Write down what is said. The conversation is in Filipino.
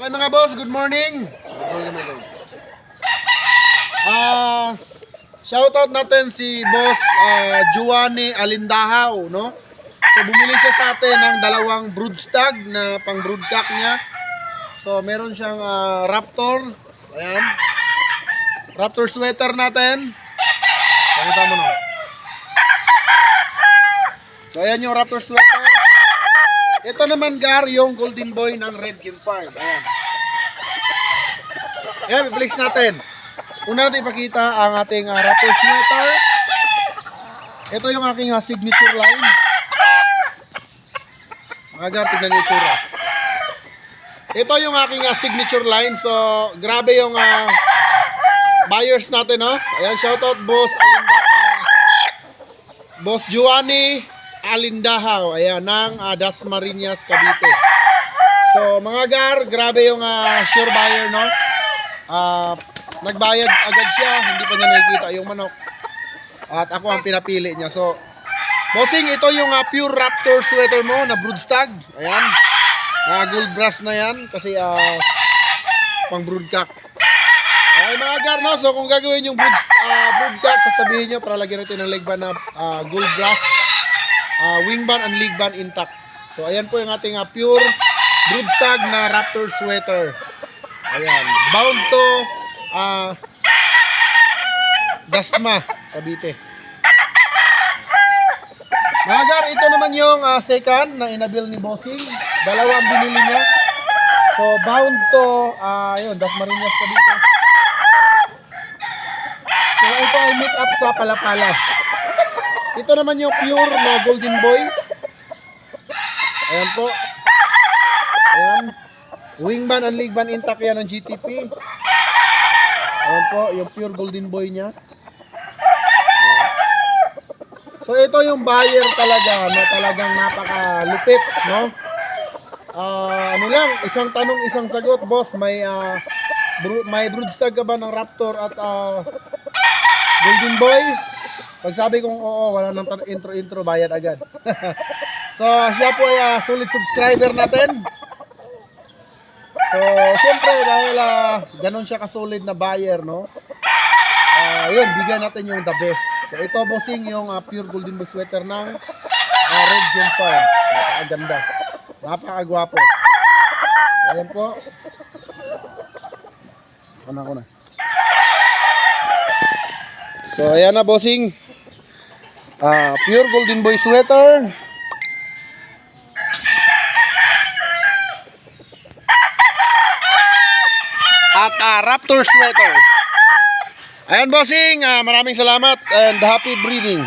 Okay mga boss, good morning. Shoutout natin si Boss Giovanni Alindahaw, no? So bumili siya sa atin ng dalawang broodstag na pang broodcock niya. So meron siyang Raptor. Ayan. Raptor sweater natin. Pakita mo no. So ayan yung Raptor sweater. Ito naman Gar, yung Golden Boy ng Red Game Farm. Ayan. Ayan, i-flex natin. Una natin ipakita ang ating Raptor sweater. Ito yung aking signature line. Mga Gar, tignan niyo yung itsura. Ito yung aking signature line. So, grabe yung buyers natin, no? Ayan, shoutout Boss Boss Giovanni Alindahaw. Ayan, ng Dasmariñas, Cavite. So, mga Gar, grabe yung sure buyer, no? Nagbayad agad siya, hindi pa niya nakikita yung manok. At ako ang pinapili niya. So, bossing, ito yung pure Raptor sweater mo na broodstag. Ayan. Gold brass na yan kasi pang broodcock. Okay mga Gar, no? So kung gagawin yung broodcock, sasabihin nyo para lagyan natin ng leg band na gold brass, wing band and leg band intact. So ayan po yung ating pure broodstag na Raptor sweater. Ayan. Bound to Dasma, Cavite. Mga Gar, ito naman yung second na inabil ni Bossing. Dalawa ang binili niya. So, bound to, yun, Dasmariñas Cavite. So, ito ay meet up sa Palapala. Ito naman yung pure na Golden Boy. Ayan po. Ayan. Wing band and leg band intact yan ng GTP. Ayan po, yung pure Golden Boy niya. So ito yung buyer talaga na talagang napakalupit, no? Ano lang, isang tanong, isang sagot, boss. May broodstag ka ba ng Raptor at Golden Boy? Pag sabi kong oo, wala nang intro, bayad agad. So siya po ay solid subscriber natin. So syempre dahil ganun siya ka-solid na buyer, no? Yun, bigyan natin yung the best. So ito bossing yung pure Golden Boy sweater ng Red Game Farm. Napakaganda. Napakagwapo. Ayan po. Ako na. So ayan na bossing. Pure Golden Boy sweater. At Raptor sweater. Ayan bossing, maraming salamat and happy breeding.